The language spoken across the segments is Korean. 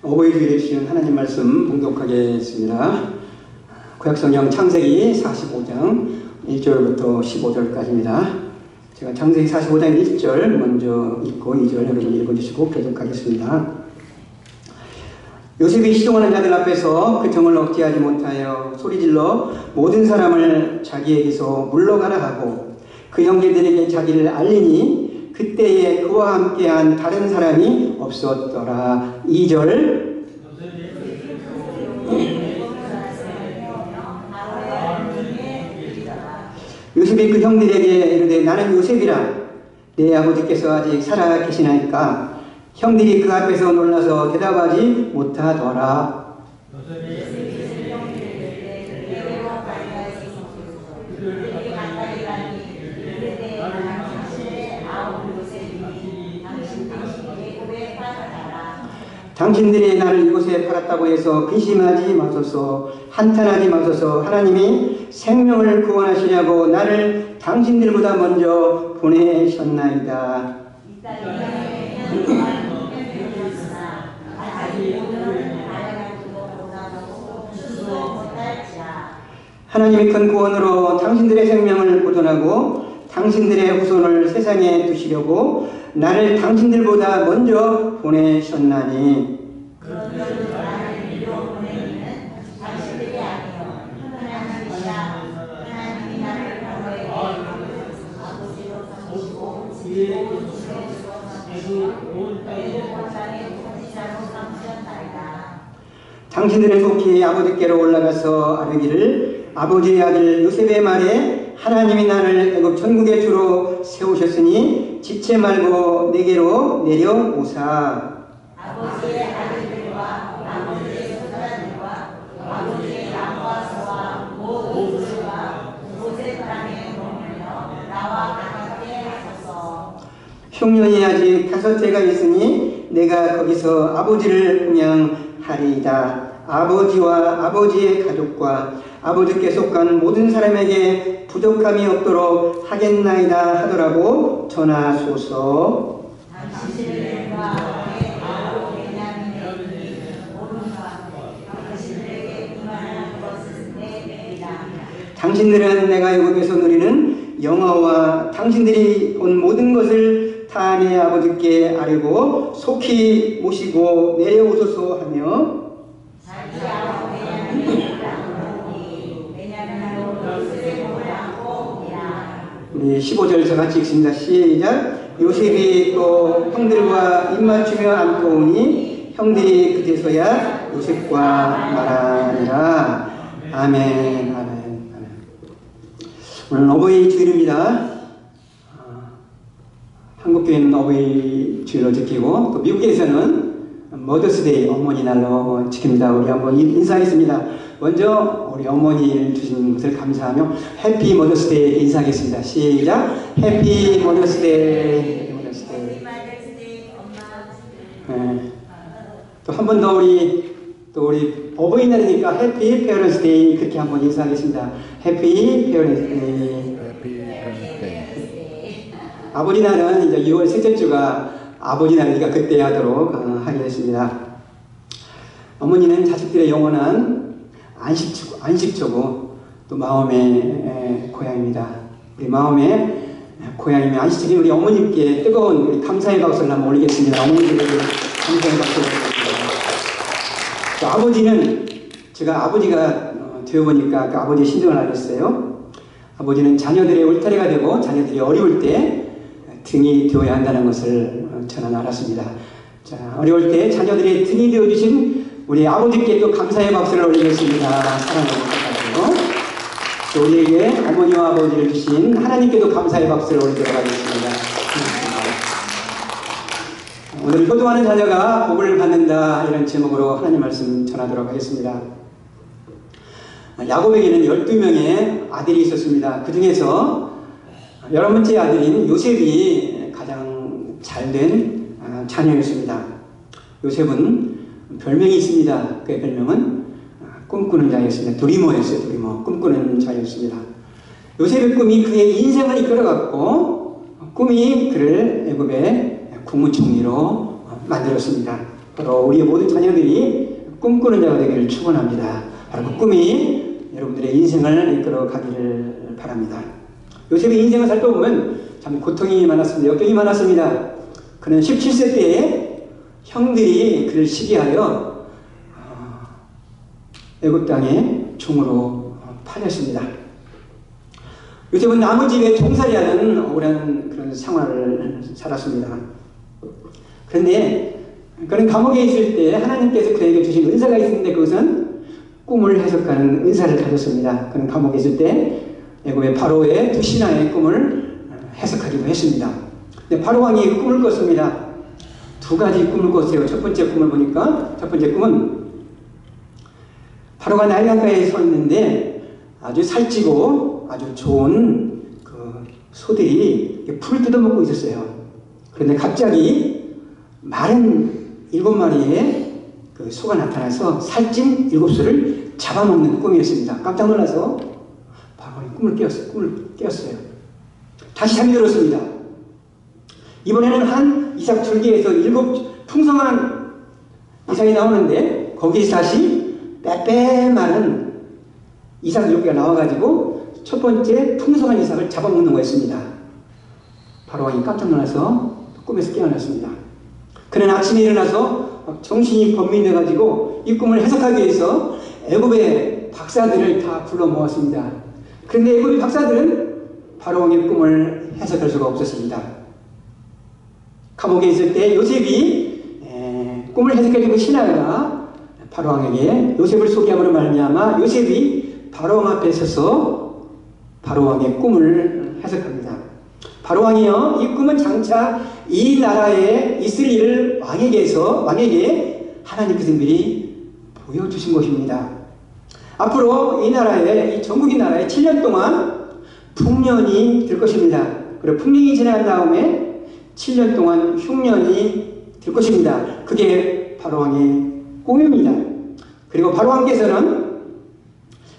어버이 주일에 주신 하나님 말씀 봉독하겠습니다. 구약성경 창세기 45장 1절부터 15절까지입니다. 제가 창세기 45장 1절 먼저 읽고 2절 여러분 읽어주시고 계속하겠습니다. 요셉이 시종하는 자들 앞에서 그 정을 억제하지 못하여 소리질러 모든 사람을 자기에게서 물러가라 하고 그 형제들에게 자기를 알리니 그때에 그와 함께한 다른 사람이 없었더라. 2절 요셉이 그 형들에게 이르되 나는 요셉이라 내 아버지께서 아직 살아 계시나이까. 형들이 그 앞에서 놀라서 대답하지 못하더라. 당신들이 나를 이곳에 팔았다고 해서 근심하지 마소서, 한탄하지 마소서. 하나님이 생명을 구원하시려고 나를 당신들보다 먼저 보내셨나이다. 하나님이 큰 구원으로 당신들의 생명을 보존하고 당신들의 후손을 세상에 두시려고 나를 당신들보다 먼저 보내셨나니. 당신들은 속히 아버지께로 올라가서 아뢰기를 아버지의 아들 요셉의 말에 하나님이 나를 애굽 천국의 주로 세우셨으니 지체 말고 내게로 내려오사. 아버지의 아들들과 아버지의 손자들과 아버지의 양과 소와 모두가 요셉 땅에 머물며 나와 함께 하소서. 흉년이 아직 5해가 있으니 내가 거기서 아버지를 공양하리이다. 아버지와 아버지의 가족과 아버지께 속한 모든 사람에게 부족함이 없도록 하겠나이다 하더라고 전하소서. 당신들은 내가 애굽에서 누리는 영화와 당신들이 본 모든 것을 다 내 아버지께 아뢰고 속히 모시고 내려오소서 하며 우리 15절 저같이 읽습니다. 시작. 요셉이 또 형들과 입맞추며 안고 오니 형들이 그제서야 요셉과 말하니라. 아멘. 아멘. 오늘 어버이 주일입니다. 한국교회는 어버이 주일로 지키고 또 미국에서는 머더스데이 어머니 날로 지킵니다. 우리 한번 인사하겠습니다. 먼저 우리 어머니를 주신 것을 감사하며 해피 머더스데이 인사하겠습니다. 시작. 해피 머더스데이. 네. 또 한 번 더 우리 어버이날이니까 해피 페어런스데이 그렇게 한번 인사하겠습니다. 해피 페어런스데이. 아버지 날은 이제 6월 셋째 주가 아버지 날이니까 그때 하도록 하겠습니다. 어머니는 자식들의 영원한 안식처고 또 마음의 고향입니다. 우리 마음의 고향이며 안식처인 우리 어머님께 뜨거운 우리 감사의 박수를 한번 올리겠습니다. 어머님들에게 감사의 박수를 올리겠습니다. 또 아버지는 제가 아버지가 되어보니까 그 아버지의 심정을 알겠어요. 아버지는 자녀들의 울타리가 되고 자녀들이 어려울 때 등이 되어야 한다는 것을 저는 알았습니다. 자, 어려울 때 자녀들의 등이 되어주신 우리 아버지께 또 감사의 박수를 올리겠습니다. 사랑을 부탁드리고 또 우리에게 어머니와 아버지를 주신 하나님께도 감사의 박수를 올리도록 하겠습니다. 오늘 효도하는 자녀가 복을 받는다 이런 제목으로 하나님 말씀 전하도록 하겠습니다. 야곱에게는 12명의 아들이 있었습니다. 그 중에서 11번째 아들인 요셉이 가장 잘된 자녀였습니다. 요셉은 별명이 있습니다. 그의 별명은 꿈꾸는 자였습니다. 드리머였어요. 드리머. 꿈꾸는 자였습니다. 요셉의 꿈이 그의 인생을 이끌어갔고 꿈이 그를 애굽의 국무총리로 만들었습니다. 바로 우리의 모든 자녀들이 꿈꾸는 자가 되기를 축원합니다. 바로 그 꿈이 여러분들의 인생을 이끌어 가기를 바랍니다. 요셉의 인생을 살펴보면 참 고통이 많았습니다. 역경이 많았습니다. 그는 17세 때에 형들이 그를 시기하여 애굽 땅에 종으로 팔렸습니다. 요셉은 나무집에 종살이하는 억울한 그런 생활을 살았습니다. 그런데 그는 감옥에 있을 때 하나님께서 그에게 주신 은사가 있었는데 그것은 꿈을 해석하는 은사를 가졌습니다. 그는 감옥에 있을 때 애굽의 바로의 두 신하의 꿈을 해석하기도 했습니다. 근데 바로 왕이 그 꿈을 꿨습니다. 두 가지 꿈을 꿨어요. 첫 번째 꿈을 보니까 첫 번째 꿈은 바로가 나일강가에 서 있는데 아주 살찌고 아주 좋은 그 소들이 풀을 뜯어먹고 있었어요. 그런데 갑자기 마른 7마리의 그 소가 나타나서 살찐 7소를 잡아먹는 꿈이었습니다. 깜짝 놀라서 바로 꿈을 깨었어요. 다시 잠이 들었습니다. 이번에는 한 이삭 줄기에서 7 풍성한 이삭이 나오는데 거기서 다시 빼빼 마른 이삭 줄기가 나와가지고 첫 번째 풍성한 이삭을 잡아먹는 거였습니다. 바로 왕이 깜짝 놀라서 꿈에서 깨어났습니다. 그는 아침에 일어나서 정신이 번민돼가지고 이 꿈을 해석하기 위해서 애굽의 박사들을 다 불러 모았습니다. 그런데 애굽의 박사들은 바로 왕의 꿈을 해석할 수가 없었습니다. 감옥에 있을 때 요셉이 꿈을 해석해주고 신하가 바로 왕에게 요셉을 소개함으로 말미암아 요셉이 바로 왕 앞에 서서 바로 왕의 꿈을 해석합니다. 바로 왕이요, 이 꿈은 장차 이 나라에 있을 일을 왕에게 하나님께서 미리 보여주신 것입니다. 앞으로 이 나라에, 이 전국의 나라에 7년 동안 풍년이 될 것입니다. 그리고 풍년이 지난 다음에 7년 동안 흉년이 될 것입니다. 그게 바로 왕의 꿈입니다. 그리고 바로 왕께서는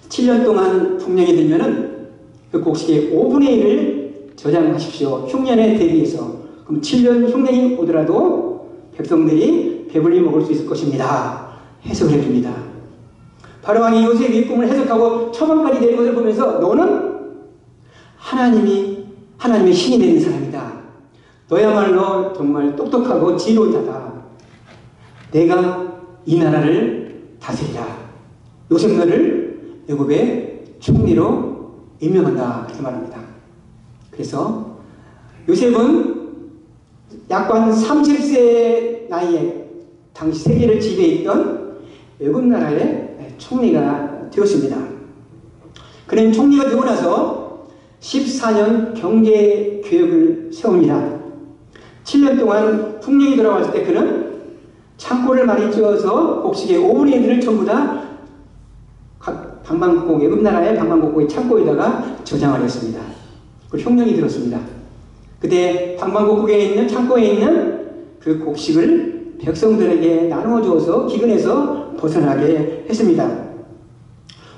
7년 동안 풍년이 들면은 그 곡식의 5분의 1을 저장하십시오. 흉년에 대비해서. 그럼 7년 흉년이 오더라도 백성들이 배불리 먹을 수 있을 것입니다. 해석을 해줍니다. 바로 왕이 요셉이 꿈을 해석하고 처방까지 내린 것을 보면서 너는 하나님의 신이 되는 사람이다. 너야말로 정말 똑똑하고 지혜로운 자다. 내가 이 나라를 다스리라. 요셉 너를 애굽의 총리로 임명한다. 이렇게 말합니다. 그래서 요셉은 약관 30세 나이에 당시 세계를 지배했던 애굽 나라의 총리가 되었습니다. 그는 총리가 되고 나서 14년 경제 계획을 세웁니다. 7년 동안 풍년이 돌아왔을 때 그는 창고를 많이 지어서 곡식의 5분의 1을 전부 다 각 방방곡곡, 애굽 나라의 방방곡곡의 창고에다가 저장을 했습니다. 그 흉년이 들었습니다. 그때 방방곡곡에 있는 창고에 있는 그 곡식을 백성들에게 나누어 주어서 기근에서 벗어나게 했습니다.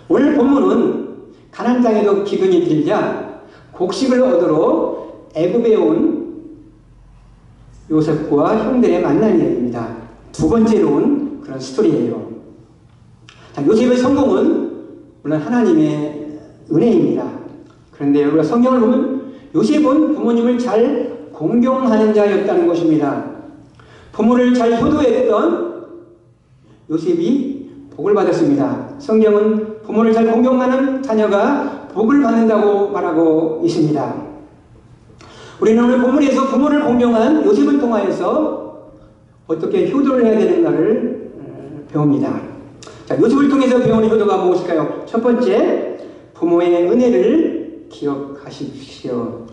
오늘 본문은 가나안 땅에도 기근이 들자 곡식을 얻으러 애굽에 온 요셉과 형들의 만난 이야기입니다. 두 번째로 온 그런 스토리예요. 자, 요셉의 성공은 물론 하나님의 은혜입니다. 그런데 우리가 성경을 보면 요셉은 부모님을 잘 공경하는 자였다는 것입니다. 부모를 잘 효도했던 요셉이 복을 받았습니다. 성경은 부모를 잘 공경하는 자녀가 복을 받는다고 말하고 있습니다. 우리는 오늘 본문에서 부모를 공경한 요셉을 통하여서 어떻게 효도를 해야 되는가를 배웁니다. 자, 요셉을 통해서 배우는 효도가 무엇일까요? 첫 번째, 부모의 은혜를 기억하십시오.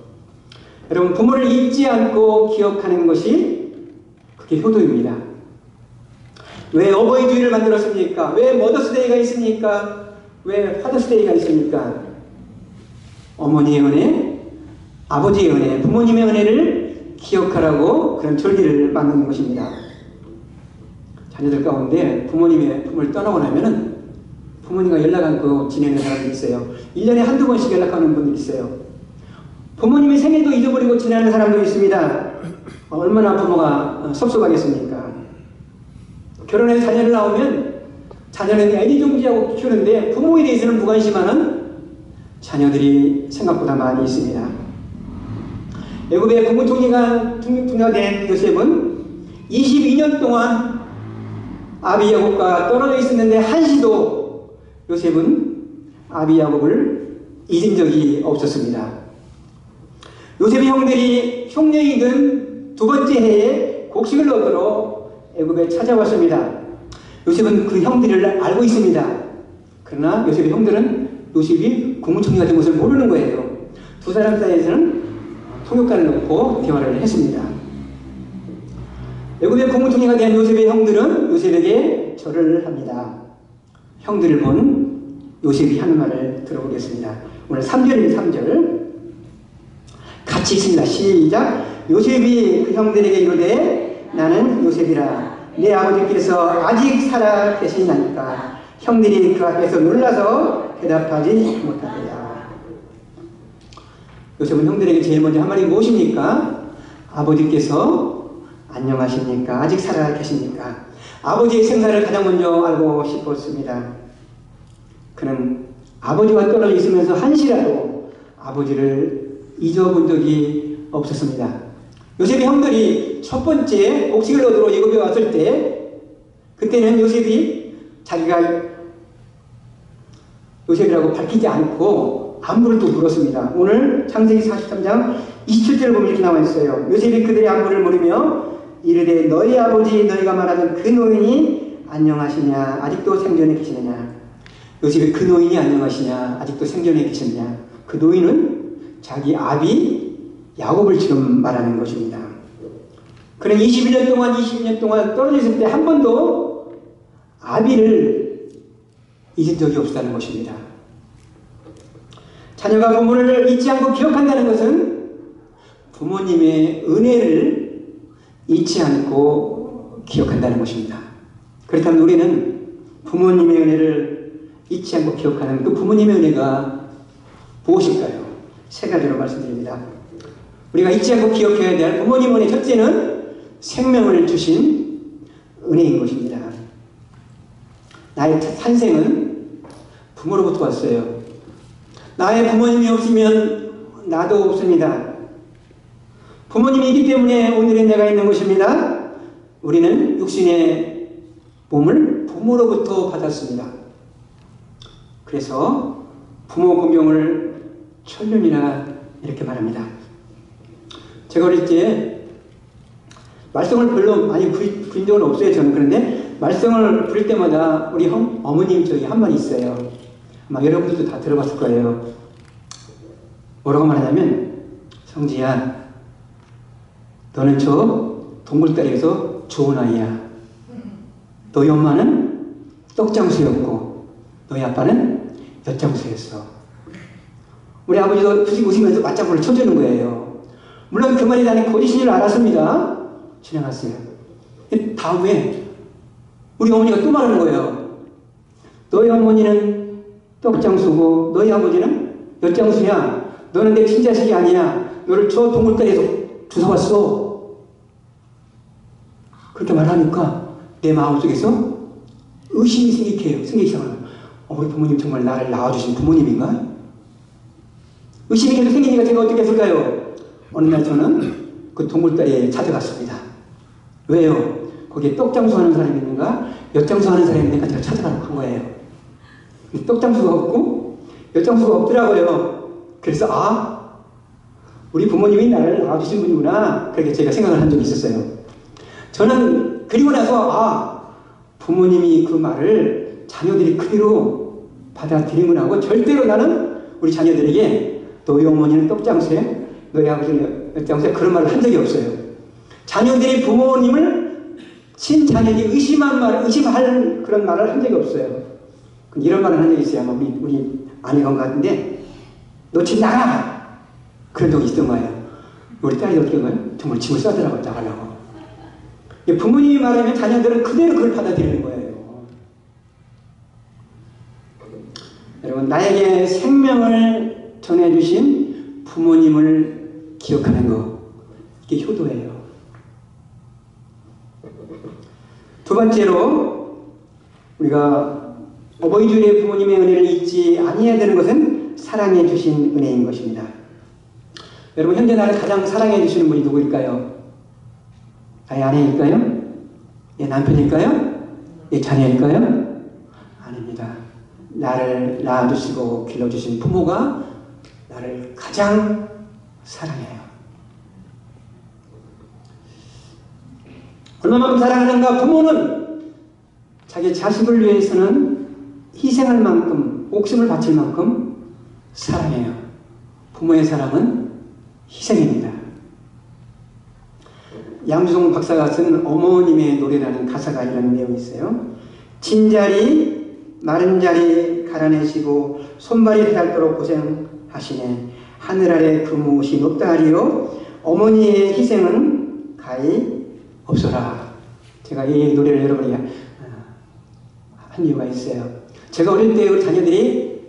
여러분, 부모를 잊지 않고 기억하는 것이 그게 효도입니다. 왜 어버이 주일을 만들었습니까? 왜 머더스데이가 있습니까? 왜 파더스데이가 있습니까? 어머니의 은혜, 아버지의 은혜, 부모님의 은혜를 기억하라고 그런 절기를 만드는 것입니다. 자녀들 가운데 부모를 떠나고 나면은 부모님과 연락 않고 지내는 사람들이 있어요. 1년에 한두 번씩 연락하는 분들이 있어요. 부모님의 생일도 잊어버리고 지내는 사람도 있습니다. 얼마나 부모가 섭섭하겠습니까? 결혼해서 자녀를 낳으면 자녀는 애지중지하고 키우는데 부모에 대해서는 무관심하는 자녀들이 생각보다 많이 있습니다. 애굽의 국무총리가 된 요셉은 22년 동안 아비 야곱과 떨어져 있었는데 한시도 요셉은 아비 야곱을 잊은 적이 없었습니다. 요셉의 형들이 흉년이 든 두 번째 해에 곡식을 얻으러 애굽에 찾아왔습니다. 요셉은 그 형들을 알고 있습니다. 그러나 요셉의 형들은 요셉이 국무총리가 된 것을 모르는 거예요. 두 사람 사이에서는 통역관을 놓고 대화를 했습니다. 애굽의 국무총리가 된 요셉의 형들은 요셉에게 절을 합니다. 형들을 본 요셉이 하는 말을 들어보겠습니다. 오늘 3절입니다. 3절 같이 있습니다. 시작. 요셉이 그 형들에게 이르되 나는 요셉이라 내 아버지께서 아직 살아 계시나니까. 형들이 그 앞에서 놀라서 대답하지 못하더라. 요셉은 형들에게 제일 먼저 한 말이 무엇입니까? 아버지께서 안녕하십니까? 아직 살아 계십니까? 아버지의 생사를 가장 먼저 알고 싶었습니다. 그는 아버지와 떨어져 있으면서 한시라도 아버지를 잊어본 적이 없었습니다. 요셉의 형들이 첫 번째 곡식을 얻으러 애굽에 왔을 때 그때는 요셉이 자기가 요셉이라고 밝히지 않고 안부를 또 물었습니다. 오늘 창세기 43장 27절을 보면 이렇게 나와 있어요. 요셉이 그들의 안부를 물으며 이르되 너희 아버지 너희가 말하던 그 노인이 안녕하시냐 아직도 생전에 계시느냐. 요셉이 그 노인이 안녕하시냐 아직도 생전에 계시느냐. 그 노인은 자기 아비 야곱을 지금 말하는 것입니다. 그는 22년 동안 떨어져 있을 때 한 번도 아비를 잊은 적이 없다는 것입니다. 자녀가 부모를 잊지 않고 기억한다는 것은 부모님의 은혜를 잊지 않고 기억한다는 것입니다. 그렇다면 우리는 부모님의 은혜를 잊지 않고 기억하는 그 부모님의 은혜가 무엇일까요? 세 가지로 말씀드립니다. 우리가 잊지 않고 기억해야 될 부모님 은혜, 첫째는 생명을 주신 은혜인 것입니다. 나의 탄생은 부모로부터 왔어요. 나의 부모님이 없으면 나도 없습니다. 부모님이 있기 때문에 오늘의 내가 있는 것입니다. 우리는 육신의 몸을 부모로부터 받았습니다. 그래서 부모 공경을 천륜이라 이렇게 말합니다. 제가 어릴 때 말썽을 별로 많이 부린 적은 없어요. 저는. 그런데 말썽을 부릴 때마다 우리 어머님 저기 한 말이 있어요. 아마 여러분들도 다 들어봤을 거예요. 뭐라고 말하냐면 성지야 너는 저 동굴다리에서 좋은 아이야. 너희 엄마는 떡장수였고 너희 아빠는 엿장수였어. 우리 아버지도 웃으면서 맞장구를 쳐주는 거예요. 물론 그 말이 나는 거짓인 줄 알았습니다. 지나갔어요. 다음에 우리 어머니가 또 말하는 거예요. 너희 어머니는 떡장수고 너희 아버지는 엿장수야. 너는 내 친자식이 아니야. 너를 저 동굴다리에서 주워왔어. 그렇게 말하니까 내 마음속에서 의심이 생기기 시작해요. 우리 부모님 정말 나를 낳아주신 부모님인가? 의심이 계속 생기니까 제가 어떻게 했을까요? 어느 날 저는 그 동굴다리에 찾아갔습니다. 왜요? 거기에 떡장수 하는 사람이 있는가? 엿장수 하는 사람이 있는가? 제가 찾아가는 거예요. 떡장수가 없고 엿장수가 없더라고요. 그래서 우리 부모님이 나를 낳아주신 분이구나. 그렇게 제가 생각을 한 적이 있었어요. 저는 그리고 나서 부모님이 그 말을 자녀들이 그대로 받아들이는 하고 절대로 나는 우리 자녀들에게 너희 어머니는 떡장수에 너희 아버지는 엿장수에 그런 말을 한 적이 없어요. 자녀들이 부모님을 친자녀들이 의심할 그런 말을 한 적이 없어요. 이런 말을 한 적이 있어요. 아마 우리 아내가 온 것 같은데 너 집 나가! 그런 적이 있던 거예요. 우리 딸이 어떻게 한 거예요? 정말 짐을 싸더라고요. 나가려고. 부모님이 말하면 자녀들은 그대로 그걸 받아들이는 거예요. 여러분, 나에게 생명을 전해주신 부모님을 기억하는 거, 이게 효도예요. 두 두 번째로 우리가 어버이 주일에 부모님의 은혜를 잊지 아니해야 되는 것은 사랑해 주신 은혜인 것입니다. 여러분, 현재 나를 가장 사랑해 주시는 분이 누구일까요? 나의 아내일까요? 내 남편일까요? 내 자녀일까요? 아닙니다. 나를 낳아주시고 길러주신 부모가 나를 가장 사랑해요. 얼마만큼 사랑하는가? 부모는 자기 자식을 위해서는 희생할 만큼, 목숨을 바칠 만큼 사랑해요. 부모의 사랑은 희생입니다. 양주성 박사가 쓴 어머님의 노래라는 가사가 이런 내용이 있어요. 진자리 마른 자리 갈아내시고 손발이 닳도록 고생하시네. 하늘 아래 그 무엇이 높다 하리요. 어머니의 희생은 가히 없어라. 제가 이 노래를 여러분에게 한 이유가 있어요. 제가 어릴 때 우리 자녀들이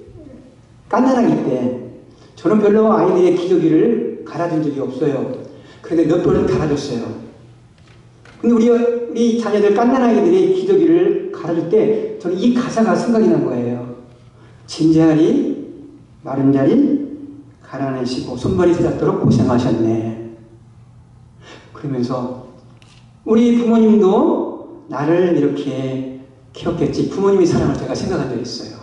깐난아기 때 저는 별로 아이들의 기저귀를 갈아준 적이 없어요. 그런데 몇 번은 갈아줬어요. 근데 우리 자녀들 깐난아기들이 기저귀를 갈아줄 때 저는 이 가사가 생각이 난 거예요. 진자리 마른 자리 갈아내시고 손발이 닳도록 고생하셨네. 그러면서 우리 부모님도 나를 이렇게 키웠겠지. 부모님의 사랑을 제가 생각한 적이 있어요.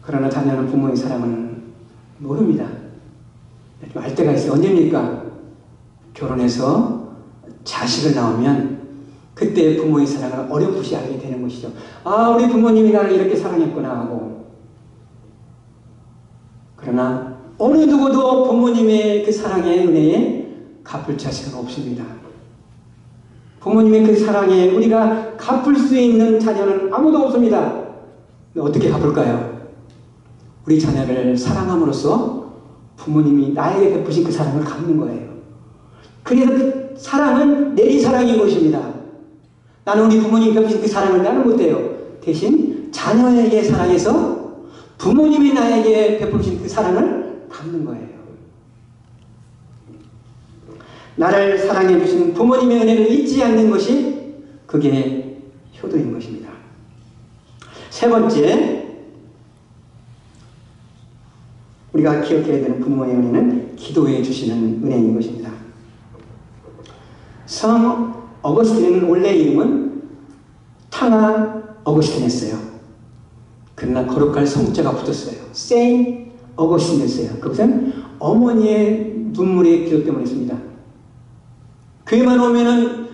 그러나 자녀는 부모의 사랑은 모릅니다. 알 때가 있어요. 언제입니까? 결혼해서 자식을 낳으면 그때 부모의 사랑을 어렴풋이 알게 되는 것이죠. 아, 우리 부모님이 나를 이렇게 사랑했구나 하고. 그러나 어느 누구도 부모님의 그 사랑의 은혜에 갚을 자식은 없습니다. 부모님의 그 사랑에 우리가 갚을 수 있는 자녀는 아무도 없습니다. 어떻게 갚을까요? 우리 자녀를 사랑함으로써 부모님이 나에게 베푸신 그 사랑을 갚는 거예요. 그래서 그 사랑은 내리사랑인 것입니다. 나는 우리 부모님이 베푸신 그 사랑을 나는 못해요. 대신 자녀에게 사랑해서 부모님이 나에게 베푸신 그 사랑을 갚는 거예요. 나를 사랑해 주신 부모님의 은혜를 잊지 않는 것이 그게 효도인 것입니다. 세 번째, 우리가 기억해야 되는 부모의 은혜는 기도해 주시는 은혜인 것입니다. 성 어거스틴은 원래 이름은 탕아 어거스틴이었어요. 그러나 거룩할 성자가 붙었어요. 세인 어거스틴이었어요. 그것은 어머니의 눈물의 기도 때문이었습니다. 교회만 오면은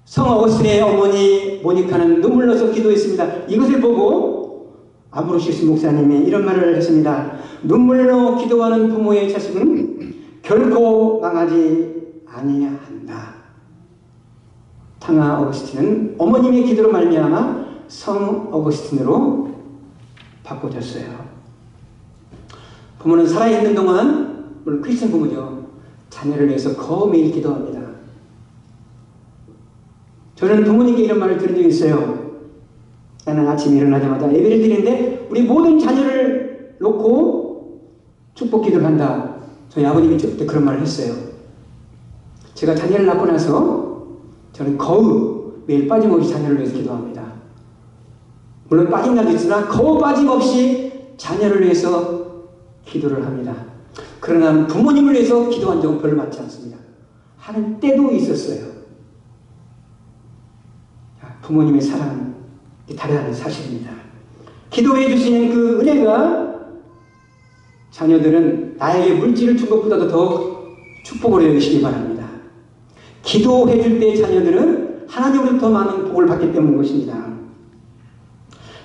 성 어거스틴의 어머니 모니카는 눈물 넣어서 기도했습니다. 이것을 보고 아브로시우스 목사님이 이런 말을 했습니다. 눈물로 기도하는 부모의 자식은 결코 망하지 아니한다. 탕아 어거스틴은 어머님의 기도로 말미암아 성 어거스틴으로 바꿔졌어요. 부모는 살아있는 동안, 물론 크리스천 부모죠, 자녀를 위해서 매일 기도합니다. 저는 부모님께 이런 말을 들은 적이 있어요. 나는 아침에 일어나자마자 예배를 드리는데 우리 모든 자녀를 놓고 축복 기도를 한다. 저희 아버님이 그때 그런 말을 했어요. 제가 자녀를 낳고 나서 저는 거의 매일 빠짐없이 자녀를 위해서 기도합니다. 물론 빠진 날도 있으나 거의 빠짐없이 자녀를 위해서 기도를 합니다. 그러나 부모님을 위해서 기도한 적은 별로 많지 않습니다. 하는 때도 있었어요. 부모님의 사랑은 다르다는 사실입니다. 기도해 주시는 그 은혜가 자녀들은 나에게 물질을 준 것보다도 더 축복을 해주시기 바랍니다. 기도해 줄 때 자녀들은 하나님으로부터 많은 복을 받기 때문인 것입니다.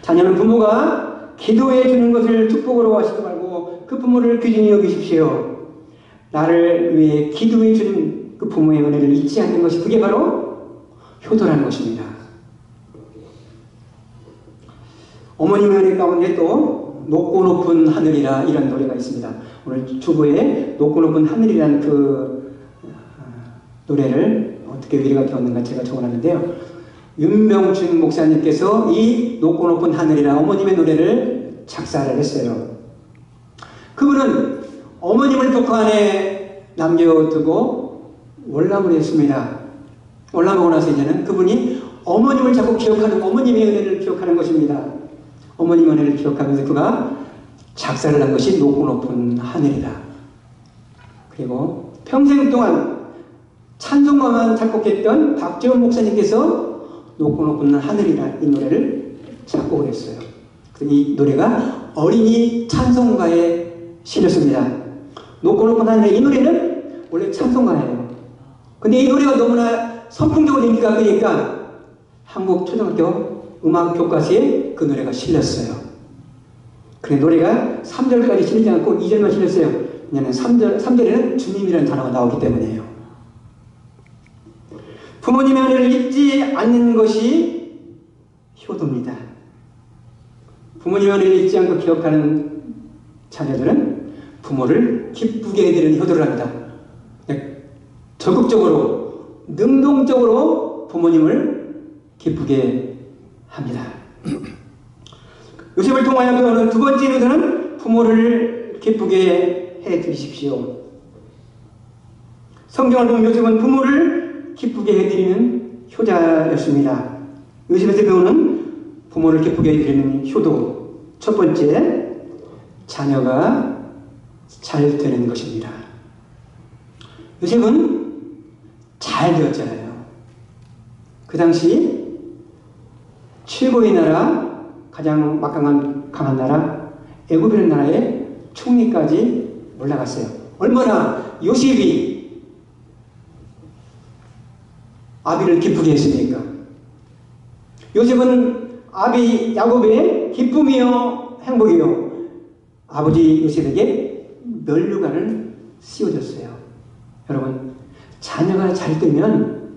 자녀는 부모가 기도해 주는 것을 축복으로 하시지 말고 그 부모를 귀중히 여기십시오. 나를 위해 기도해 주는 그 부모의 은혜를 잊지 않는 것이 그게 바로 효도라는 것입니다. 어머님의 은혜 가운데 또 높고 높은 하늘이라 이런 노래가 있습니다. 오늘 주보에 높고 높은 하늘이라는 그 노래를 어떻게 위로가 되었는가 제가 적어놨는데요. 윤명춘 목사님께서 이 높고 높은 하늘이라 어머님의 노래를 작사를 했어요. 그분은 어머님을 벽화 안에 남겨두고 월남을 했습니다. 올라가고 나서 이제는 그분이 어머님을 자꾸 기억하는, 어머님의 은혜를 기억하는 것입니다. 어머님의 은혜를 기억하면서 그가 작사를 한 것이 높고 높은 하늘이다. 그리고 평생 동안 찬송가만 작곡했던 박재원 목사님께서 높고 높은 하늘이라 이 노래를 작곡을 했어요. 이 노래가 어린이 찬송가에 실렸습니다. 높고 높은 하늘의 이 노래는 원래 찬송가예요. 근데 이 노래가 너무나 선풍적으로 인기가 끄니까 한국 초등학교 음악 교과서에 그 노래가 실렸어요. 그래 노래가 3절까지 실리지 않고 2절만 실렸어요. 왜냐하면 3절에는 주님이라는 단어가 나오기 때문이에요. 부모님의 은혜를 잊지 않는 것이 효도입니다. 부모님의 은혜를 잊지 않고 기억하는 자녀들은 부모를 기쁘게 해드리는 효도를 합니다. 적극적으로, 능동적으로 부모님을 기쁘게 합니다. 요셉을 통하여 배우는 두 번째 효도는 부모를 기쁘게 해드리십시오. 성경을 보면 요셉은 부모를 기쁘게 해드리는 효자였습니다. 요셉에서 배우는 부모를 기쁘게 해드리는 효도. 첫 번째, 자녀가 잘 되는 것입니다. 요셉은 잘 되었잖아요. 그 당시 최고의 나라, 가장 강한 나라, 애굽이라는 나라의 총리까지 올라갔어요. 얼마나 요셉이 아비를 기쁘게 했습니까? 요셉은 아비 야곱의 기쁨이요 행복이요, 아버지 요셉에게 면류관을 씌워줬어요. 여러분, 자녀가 잘 되면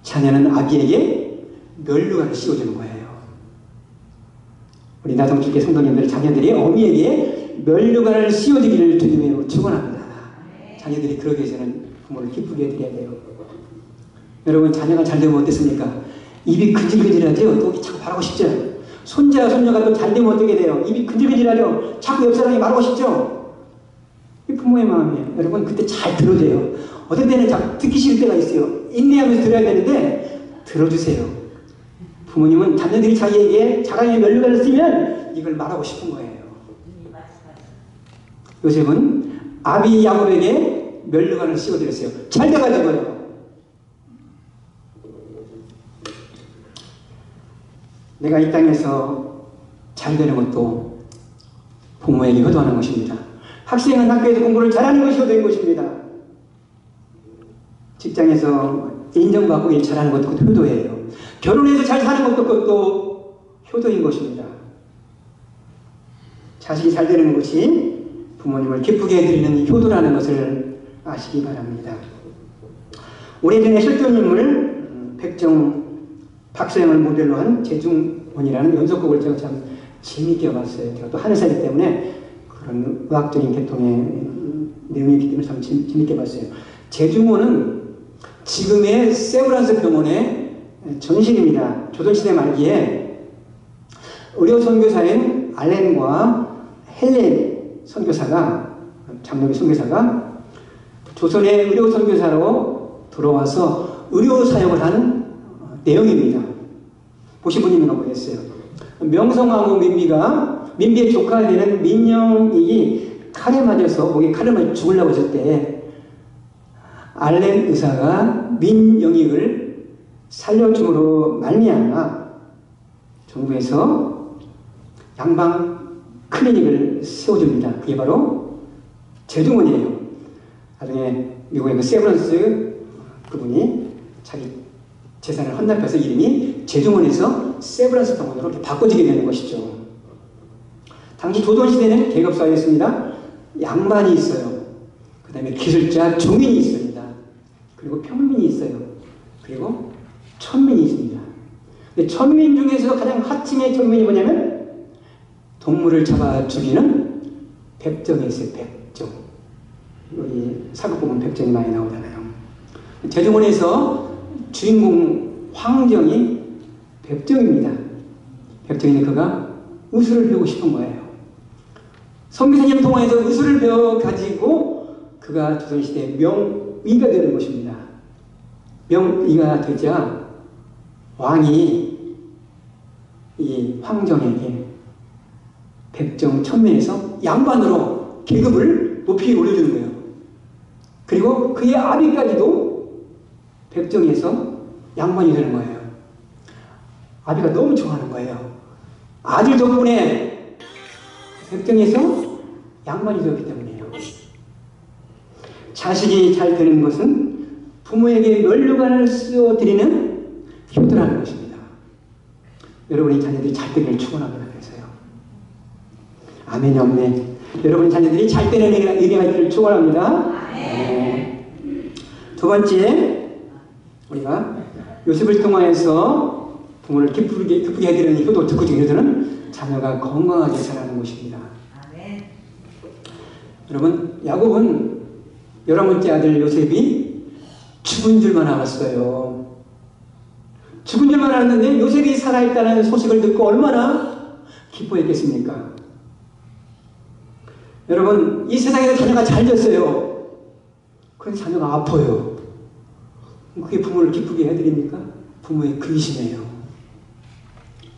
자녀는 아비에게 면류관을 씌워주는 거예요. 우리 나성주교 성도님들 자녀들이 어미에게 면류관을 씌워주기를 주님으로 축원합니다. 자녀들이 그러기 위해서는 부모를 기쁘게 해드려야 돼요. 여러분, 자녀가 잘 되면 어떻습니까? 입이 근질근질하죠? 또 자꾸 바라고 싶죠? 손자, 손녀가 또 잘 되면 어떻게 돼요? 입이 근질근질하죠? 자꾸 옆 사람이 말하고 싶죠? 이 부모의 마음이에요. 여러분, 그때 잘 들어줘요. 어떤 때는 자꾸 듣기 싫을 때가 있어요. 인내하면서 들어야 되는데 들어주세요. 부모님은 자녀들이 자기에게 자랑의 면류관을 쓰면 이걸 말하고 싶은 거예요. 요셉은 아비 야곱에게 면류관을 씌워드렸어요. 잘 돼가지고요. 내가 이 땅에서 잘 되는 것도 부모에게 효도하는 것입니다. 학생은 학교에서 공부를 잘하는 것이 효도인 것입니다. 직장에서 인정받고 일 잘하는 것도 그것도 효도예요. 결혼해서 잘 사는 것도 그것도 효도인 것입니다. 자식이 잘 되는 것이 부모님을 기쁘게 해드리는 효도라는 것을 아시기 바랍니다. 오래전에 실존인물 백정, 박서영을 모델로 한 재중원이라는 연속곡을 제가 참 재미있게 봤어요. 제가 또 한의사이기 때문에 그런 의학적인 계통의 내용이 있기 때문에 참 재미있게 봤어요. 재중원은 지금의 세브란스 병원의 전신입니다. 조선시대 말기에 의료 선교사인 알렌과 헬렌 선교사가, 장로교 선교사가 조선의 의료 선교사로 들어와서 의료 사역을 한 내용입니다. 보신 분이 있는 거 보겠어요. 명성황후 민비의 조카가 되는 민영이 칼에 맞아서 목에 칼을 맞아 죽으려고 했을 때 알렌 의사가 민영익을 살려줌으로 말미암아 정부에서 양방 클리닉을 세워줍니다. 그게 바로 재중원이에요. 나중에 미국의 그 세브란스 그분이 자기 재산을 헌납해서 이름이 재중원에서 세브란스 병원으로 이렇게 바꿔지게 되는 것이죠. 당시 조선시대는 계급사회였습니다. 양반이 있어요. 그 다음에 기술자, 종인이 있습니다. 그리고 평민이 있어요. 그리고 천민이 있습니다. 근데 천민 중에서도 가장 하층의 천민이 뭐냐면 동물을 잡아 죽이는 백정이 있어요. 백정. 여기 사극 보면 백정이 많이 나오잖아요. 재중원에서 주인공 황정이 백정입니다. 백정이는 그가 의술을 배우고 싶은 거예요. 선교사님 통화에서 의술을 배워가지고 그가 조선시대의 명의가 되는 것입니다. 명의가 되자 왕이 이 황정에게 백정 천면에서 양반으로 계급을 높이 올려주는 거예요. 그리고 그의 아비까지도 백정에서 양반이 되는 거예요. 아비가 너무 좋아하는 거예요. 아들 덕분에 백정에서 양반이 되었기 때문이에요. 자식이 잘 되는 것은 부모에게 면류관을 씌워드리는 효도라는 것입니다. 여러분의 자녀들이 잘 되기를 축원합니다. 그래서요. 아멘이 없네. 여러분의 자녀들이 잘 되는 은혜가 있기를 축원합니다. 네. 두 번째, 우리가 요셉을 통하여서 부모를 기쁘게 해드리는 효도, 특구적 효도는 자녀가 건강하게 자라는 것입니다. 여러분, 야곱은 11번째 아들 요셉이 죽은 줄만 알았어요. 죽은 줄만 알았는데 요셉이 살아있다는 소식을 듣고 얼마나 기뻐했겠습니까? 여러분, 이 세상에서 자녀가 잘 됐어요. 그런데 자녀가 아파요. 그게 부모를 기쁘게 해드립니까? 부모의 근심이에요.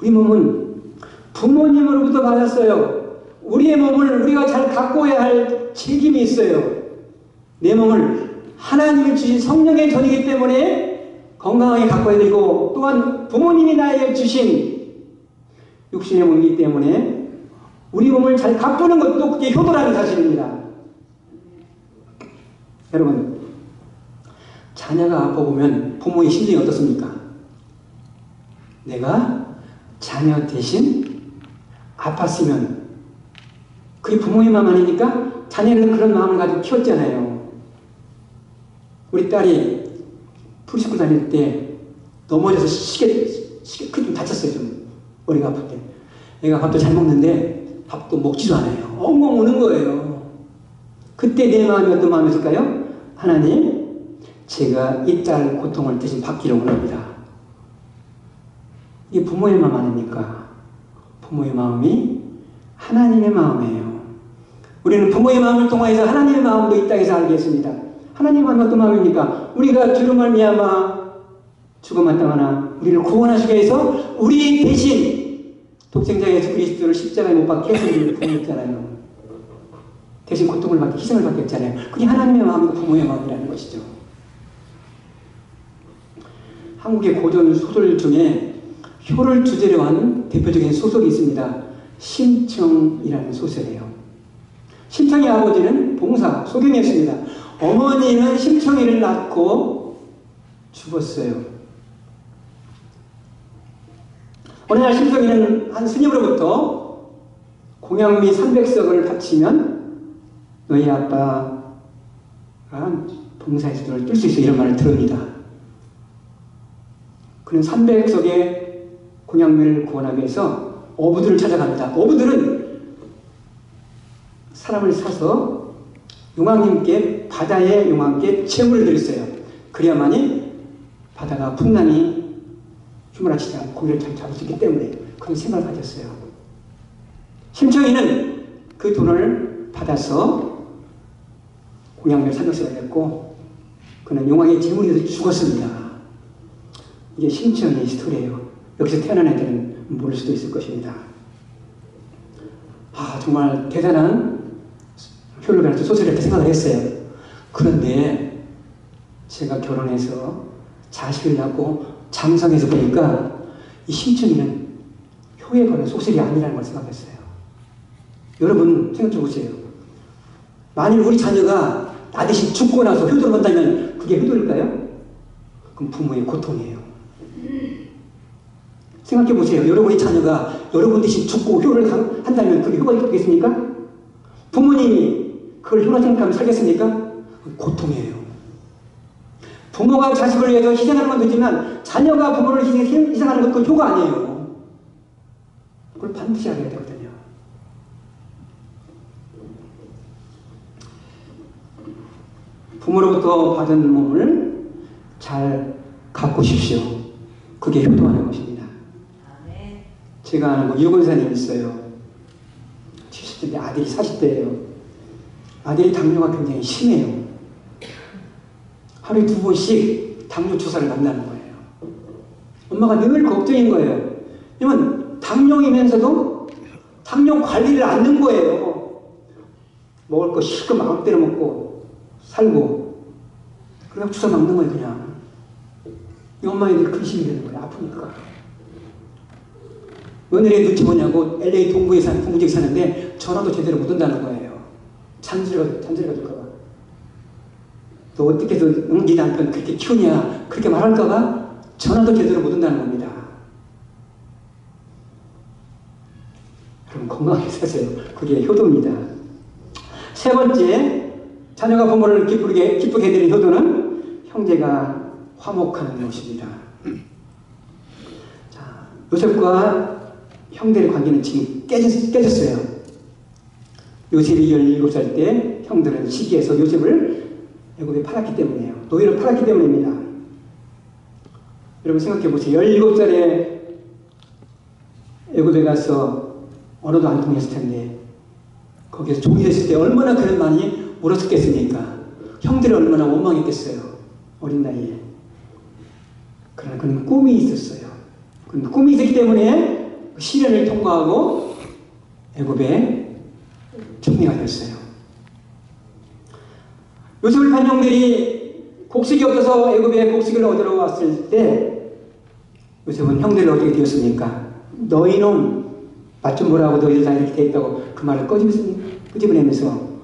우리 몸은 부모님으로부터 받았어요. 우리의 몸을 우리가 잘 가꿔야 할 책임이 있어요. 내 몸을 하나님이 주신 성령의 전이기 때문에 건강하게 가꿔야 되고, 또한 부모님이 나에게 주신 육신의 몸이기 때문에 우리 몸을 잘 가꾸는 것도 그게 효도라는 사실입니다. 여러분, 자녀가 아파보면 부모의 심정이 어떻습니까? 내가 자녀 대신 아팠으면, 그게 부모의 마음 아니니까 자녀는 그런 마음을 가지고 키웠잖아요. 우리 딸이 프리스쿨 다닐 때 넘어져서 시계 좀 다쳤어요. 좀 머리가 아플 때. 애가 밥도 잘 먹는데 밥도 먹지도 않아요. 엉엉 우는 거예요. 그때 내 마음이 어떤 마음이었을까요? 하나님, 제가 이 딸 고통을 대신 받기를 원합니다. 이게 부모의 마음 아닙니까? 부모의 마음이 하나님의 마음이에요. 우리는 부모의 마음을 통해서 하나님의 마음도 이 땅에서 알게 했습니다. 하나님의 마음은 어떤 마음입니까? 우리가 주로 말미암아 죽음을 당하나 우리를 구원하시기 위해서 우리 대신 독생자 예수 그리스도를 십자가에 못 박게 해서 우리를 구원했잖아요. 대신 고통을 받게, 희생을 받게 했잖아요. 그게 하나님의 마음이고 부모의 마음이라는 것이죠. 한국의 고전 소설 중에 효를 주제로 한 대표적인 소설이 있습니다. 심청이라는 소설이에요. 심청의 아버지는 봉사, 소경이었습니다. 어머니는 심청이를 낳고 죽었어요. 어느 날 심청이는 한 스님으로부터 공양미 300석을 바치면 너희 아빠가 봉사의 수도를 뜰 수 있어, 이런 말을 들읍니다. 그는 300석의 공양미를 구원하기 위해서 어부들을 찾아갑니다. 어부들은 사람을 사서 용왕님께, 바다의 용왕께 제물을 드렸어요. 그래야만이 바다가 풍랑이 휘몰아치지 않고 고기를 잘 잡을 수 있기 때문에 그런 생각을 가졌어요. 심청이는 그 돈을 받아서 공양미를 300석을 냈고 그는 용왕의 제물이 돼서 죽었습니다. 이게 심청의 스토리예요. 여기서 태어난 애들은 모를 수도 있을 것입니다. 정말 대단한 효를 가르쳐 소설을 이렇게 생각을 했어요. 그런데 제가 결혼해서 자식을 낳고 장성해서 보니까 이 심청이는 효에 관한 소설이 아니라는 걸 생각했어요. 여러분 생각 좀 보세요. 만일 우리 자녀가 나 대신 죽고 나서 효도를 한다면 그게 효도일까요? 그럼 부모의 고통이에요. 생각해 보세요. 여러분의 자녀가 여러분 대신 죽고 효를 한다면 그게 효가 있겠습니까? 부모님이 그걸 효라 생각하면 살겠습니까? 고통이에요. 부모가 자식을 위해서 희생하는 건 되지만 자녀가 부모를 희생하는 것도 효가 아니에요. 그걸 반드시 알아야 되거든요. 부모로부터 받은 몸을 잘 가꾸십시오. 그게 효도하는 것입니다. 제가 아는 유권사님 있어요. 70대인데 아들이 40대예요. 아들이 당뇨가 굉장히 심해요. 하루에 2번씩 당뇨 주사를 맞는다는 거예요. 엄마가 늘 걱정인 거예요. 왜냐면 당뇨이면서도 당뇨 관리를 안 하는 거예요. 먹을 거 실컷 마음대로 먹고 살고 그냥 주사 맞는 거예요. 그냥 이 엄마에 늘 근심이 되는 거예요. 아프니까. 며느리의 눈치 뭐냐고 LA 동부 지역에 사는데 전화도 제대로 못 온다는 거예요. 잔소리가 될까봐. 너 어떻게 해서 네 남편 그렇게 키우냐 그렇게 말할까봐 전화도 제대로 못 온다는 겁니다. 그럼 건강하게 사세요. 그게 효도입니다. 세 번째, 자녀가 부모를 기쁘게 해드리는 효도는 형제가 화목하는 것입니다. 자, 요셉과 형들의 관계는 지금 깨졌어요. 요셉이 17살 때 형들은 시기해서 요셉을 애굽에 팔았기 때문이에요. 노예로 팔았기 때문입니다. 여러분 생각해 보세요. 17살에 애굽에 가서 언어도 안 통했을 텐데 거기서 종이 됐을 때 얼마나 그런 많이 울었겠습니까? 형들이 얼마나 원망했겠어요. 어린 나이에. 그러나 그는 꿈이 있었어요. 그는 꿈이 있었기 때문에 시련을 통과하고 애굽에 총리가 됐어요. 요셉을 판 형들이 곡식이 없어서 애굽에 곡식을 얻으러 왔을 때 요셉은 형들을 어떻게 되었습니까? 너희는 맛 좀 보라고 너희들 다 이렇게 돼 있다고 그 말을 끄집어내면서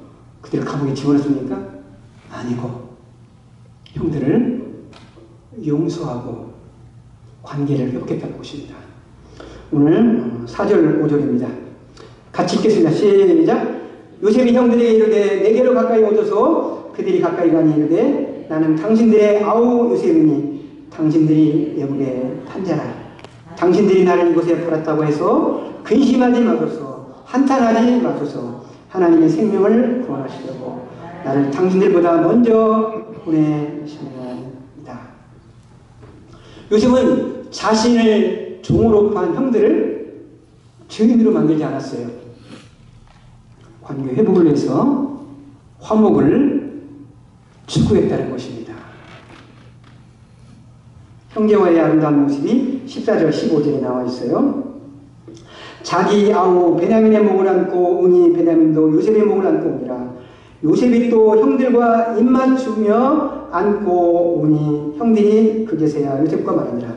그들을 감옥에 집어넣습니까? 아니고 형들을 용서하고 관계를 회복했다는 것입니다. 오늘 4절 5절입니다. 같이 읽겠습니다. 시작. 요셉이 형들에게 이르되 내게로 가까이 오소서. 그들이 가까이 가니 이르되 나는 당신들의 아우 요셉이니 당신들이 애굽에 판자라. 당신들이 나를 이곳에 팔았다고 해서 근심하지 마소서. 한탄하지 마소서. 하나님의 생명을 구원하시려고 나를 당신들보다 먼저 보내시옵나이다. 요셉은 자신을 종으로 판 형들을 죄인으로 만들지 않았어요. 관계 회복을 위해서 화목을 추구했다는 것입니다. 형제와의 아름다운 모습이 14절 15절에 나와 있어요. 자기 아우 베냐민의 목을 안고 오니 베냐민도 요셉의 목을 안고 오니라. 요셉이 또 형들과 입맞추며 안고 오니 형들이 그제서야 요셉과 말하니라.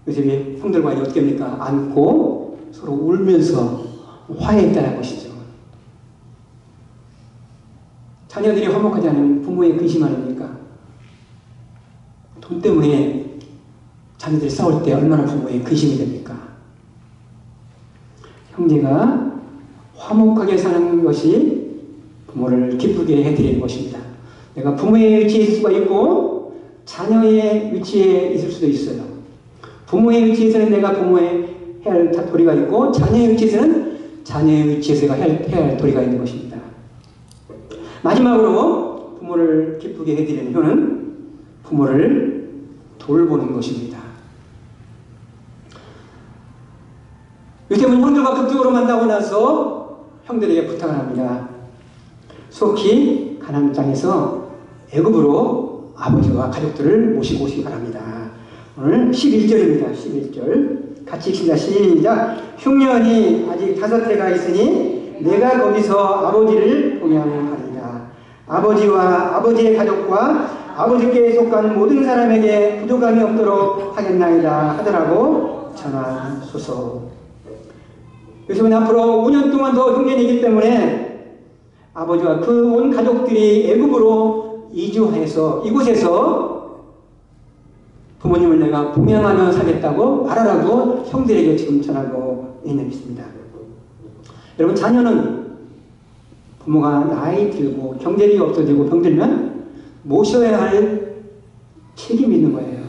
요셉이 형들과 어떻게 합니까? 안고 서로 울면서 화해했다는 것이죠. 자녀들이 화목하지 않으면 부모의 근심 아닙니까? 돈 때문에 자녀들이 싸울 때 얼마나 부모의 근심이 됩니까? 형제가 화목하게 사는 것이 부모를 기쁘게 해드리는 것입니다. 내가 부모의 위치에 있을 수가 있고 자녀의 위치에 있을 수도 있어요. 부모의 위치에서는 내가 부모의 해야 할 도리가 있고 자녀의 위치에서는 자녀의 위치에서 해야 할 도리가 있는 것입니다. 마지막으로 부모를 기쁘게 해드리는 효는 부모를 돌보는 것입니다. 요셉은 형들과 극적으로 만나고 나서 형들에게 부탁을 합니다. 속히 가나안 땅에서 애굽으로 아버지와 가족들을 모시고 오시기 바랍니다. 오늘 11절입니다. 11절 같이 읽습니다. 시작. 흉년이 아직 5해가 있으니 내가 거기서 아버지를 동양하리라. 아버지와 아버지의 가족과 아버지께 속한 모든 사람에게 부족함이 없도록 하겠나이다 하더라고 전하소서. 요셉은 앞으로 5년 동안 더 흉년이기 때문에 아버지와 그 온 가족들이 애굽으로 이주해서 이곳에서 부모님을 내가 봉양하며 살겠다고 말하라고 형들에게 지금 전하고 있는 것입니다. 여러분, 자녀는 부모가 나이 들고 경제력이 없어지고 병들면 모셔야 할 책임이 있는 거예요.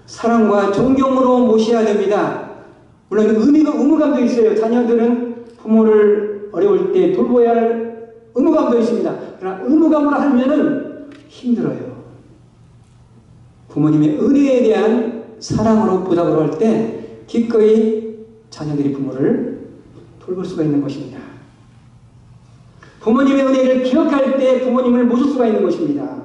사랑과 존경으로 모셔야 됩니다. 물론 의무감도 있어요. 자녀들은 부모를 어려울 때 돌보아야 할 의무감도 있습니다. 그러나 의무감으로 하면은 힘들어요. 부모님의 은혜에 대한 사랑으로 보답을 할 때 기꺼이 자녀들이 부모를 돌볼 수가 있는 것입니다. 부모님의 은혜를 기억할 때 부모님을 모실 수가 있는 것입니다.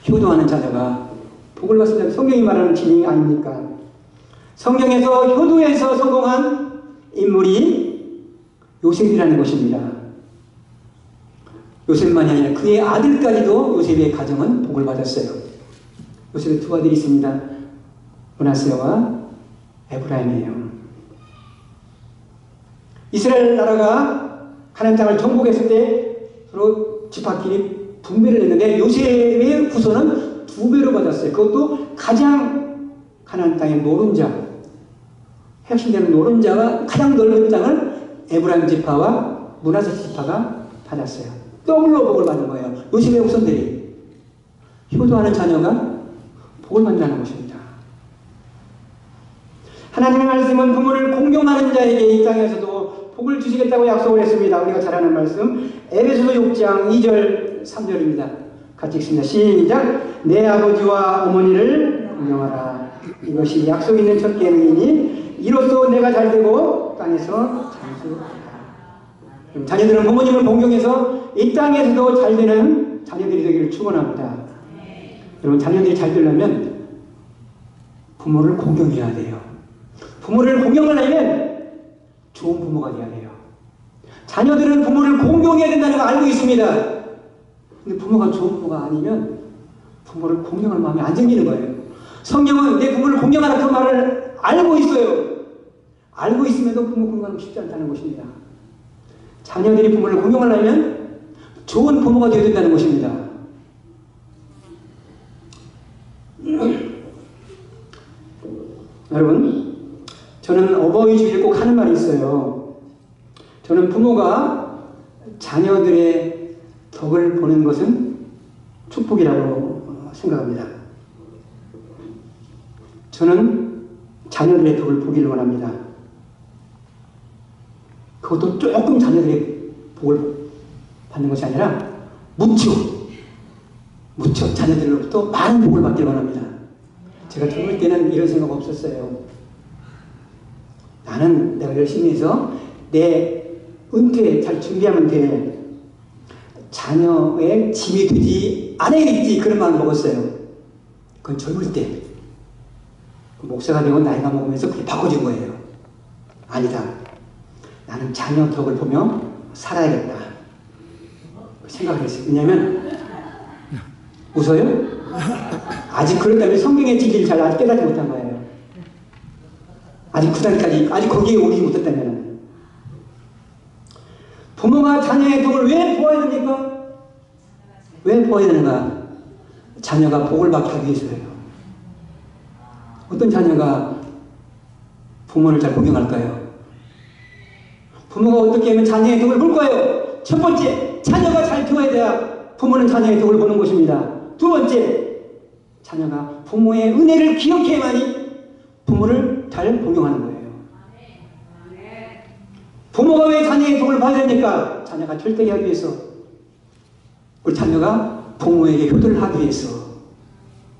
효도하는 자녀가 복을 받습니다. 성경이 말하는 진리 아닙니까? 성경에서 효도에서 성공한 인물이 요셉이라는 것입니다. 요셉만이 아니라 그의 아들까지도 요셉의 가정은 복을 받았어요. 요셉의 두 아들이 있습니다. 므낫세와 에브라임이에요. 이스라엘 나라가 가나안 땅을 정복했을 때 서로 지파끼리 분배를 했는데 요셉의 후손은 2배로 받았어요. 그것도 가장 가나안 땅의 노른자, 핵심되는 노른자가 가장 넓은 땅을 에브라임 지파와 므낫세 지파가 받았어요. 더블로 복을 받는 거예요. 요셉의 후손들이. 효도하는 자녀가 복을 받는다는 것입니다. 하나님의 말씀은 부모를 공경하는 자에게 이 땅에서도 복을 주시겠다고 약속을 했습니다. 우리가 잘 아는 말씀 에베소서 6장 2절 3절입니다. 같이 읽습니다. 시작. 내 아버지와 어머니를 공경하라. 이것이 약속 있는 첫 계명이니 이로써 내가 잘되고 땅에서 장수하라. 자녀들은 부모님을 공경해서 이 땅에서도 잘되는 자녀들이 되기를 축원합니다. 여러분, 자녀들이 잘 되려면 부모를 공경해야 돼요. 부모를 공경하려면 좋은 부모가 돼야 돼요. 자녀들은 부모를 공경해야 된다는 걸 알고 있습니다. 근데 부모가 좋은 부모가 아니면 부모를 공경할 마음이 안 생기는 거예요. 성경은 내 부모를 공경하라 그 말을 알고 있어요. 알고 있으면도 부모 공경하기 쉽지 않다는 것입니다. 자녀들이 부모를 공경하려면 좋은 부모가 되어야 된다는 것입니다. 여러분, 저는 어버이 주일에 꼭 하는 말이 있어요. 저는 부모가 자녀들의 덕을 보는 것은 축복이라고 생각합니다. 저는 자녀들의 덕을 보기를 원합니다. 그것도 조금 자녀들의 복을 받는 것이 아니라 무척 자녀들로부터 많은 복을 받기를 원합니다. 제가 젊을 때는 이런 생각 없었어요. 나는 내가 열심히 해서 내 은퇴 잘 준비하면 돼. 자녀의 짐이 되지 않아야겠지. 그런 마음을 먹었어요. 그건 젊을 때. 목사가 되고 나이가 먹으면서 그게 바꿔진 거예요. 아니다. 나는 자녀 덕을 보며 살아야겠다. 그 생각을 했어요. 왜냐하면 웃어요? 아직 그렇다면 성경의 진리를 잘 아직 깨닫지 못한 거예요. 아직 그 단까지 아직 거기에 오르지 못했다면. 부모가 자녀의 덕을 왜 보아야 됩니까? 왜 보아야 되는가? 자녀가 복을 받기 위해서예요. 어떤 자녀가 부모를 잘 공경할까요? 부모가 어떻게 하면 자녀의 덕을 볼까요? 첫 번째, 자녀가 잘 되어야 돼야 부모는 자녀의 덕을 보는 것입니다. 두 번째, 자녀가 부모의 은혜를 기억해야만이 부모를 잘 공경하는 거예요. 부모가 왜 자녀의 덕을 봐야 됩니까? 자녀가 절대히 하기 위해서. 우리 자녀가 부모에게 효도를 하기 위해서.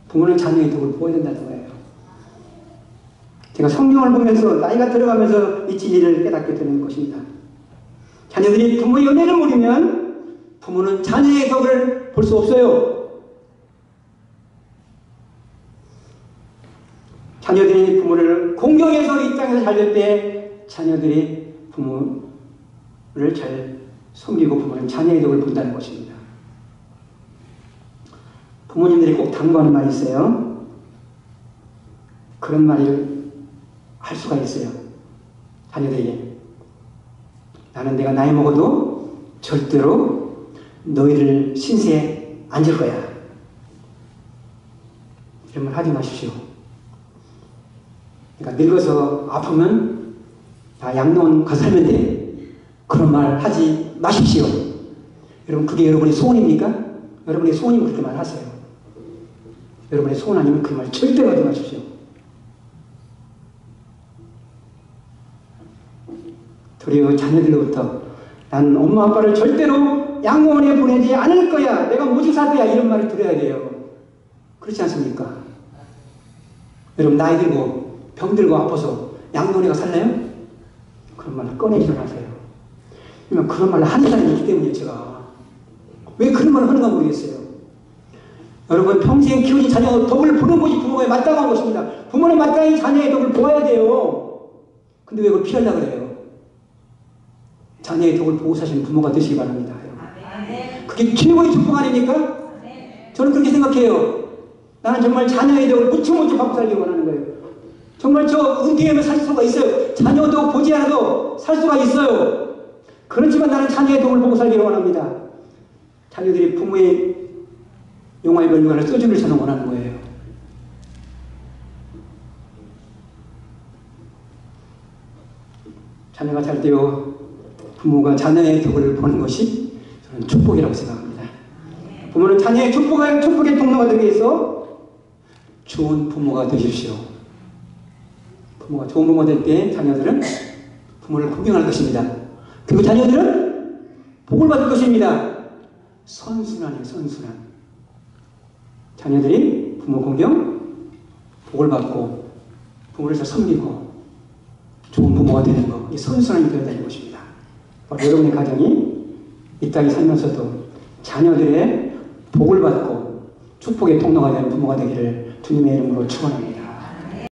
부모는 자녀의 덕을 보아야 된다는 거예요. 제가 성경을 보면서 나이가 들어가면서 이 진리를 깨닫게 되는 것입니다. 자녀들이 부모의 은혜를 모르면 부모는 자녀의 덕을 볼 수 없어요. 자녀들이 부모를 공경해서 이 땅에서 잘 될 때 자녀들이 부모를 잘 섬기고 부모는 자녀의 덕을 본다는 것입니다. 부모님들이 꼭 당부하는 말이 있어요. 그런 말을 할 수가 있어요. 자녀들에게. 나는 내가 나이 먹어도 절대로 너희를 신세에 앉을 거야. 이런 말 하지 마십시오. 그러니까 늙어서 아프면 다 양로원 가서 살면 돼. 그런 말 하지 마십시오. 여러분, 그게 여러분의 소원입니까? 여러분의 소원이면 그렇게 말하세요. 여러분의 소원 아니면 그 말 절대로 하지 마십시오. 도리어 자녀들로부터 난 엄마 아빠를 절대로 양로원에 보내지 않을 거야. 내가 모직 살 거야. 이런 말을 들어야 돼요. 그렇지 않습니까? 여러분, 나이 들고 병들고 아파서 양로원에 가 살래요? 그런 말을 꺼내지 마세요. 그런 말을 하는 사람이 있기 때문에 제가 왜 그런 말을 하는가 모르겠어요. 여러분 평생 키우신 자녀 덕을 보는 것이 부모의 마땅한 것입니다. 부모는 마땅히 자녀의 덕을 보아야 돼요. 근데 왜 그걸 피하려고 그래요? 자녀의 덕을 보고 사시는 부모가 되시기 바랍니다. 그게 최고의 축복 아닙니까? 저는 그렇게 생각해요. 나는 정말 자녀의 덕을 무척무척 받고 살기 원하는 거예요. 정말 저 은퇴하면 살 수가 있어요. 자녀도 보지 않아도 살 수가 있어요. 그렇지만 나는 자녀의 덕을 보고 살기 원합니다. 자녀들이 부모의 용화의 별관을 써주를 저는 원하는 거예요. 자녀가 잘 되어 부모가 자녀의 덕을 보는 것이 저는 축복이라고 생각합니다. 부모는 자녀의 축복의 통로가 되기 위해서 좋은 부모가 되십시오. 부모가 좋은 부모가 될 때 자녀들은 부모를 공경할 것입니다. 그리고 자녀들은 복을 받을 것입니다. 선순환이에요. 선순환. 자녀들이 부모 공경, 복을 받고 부모를 잘 섬기고 좋은 부모가 되는 것, 이 선순환이 되어야 되는 것입니다. 여러분의 가정이 이 땅에 살면서도 자녀들의 복을 받고 축복의 통로가 되는 부모가 되기를 주님의 이름으로 축원합니다.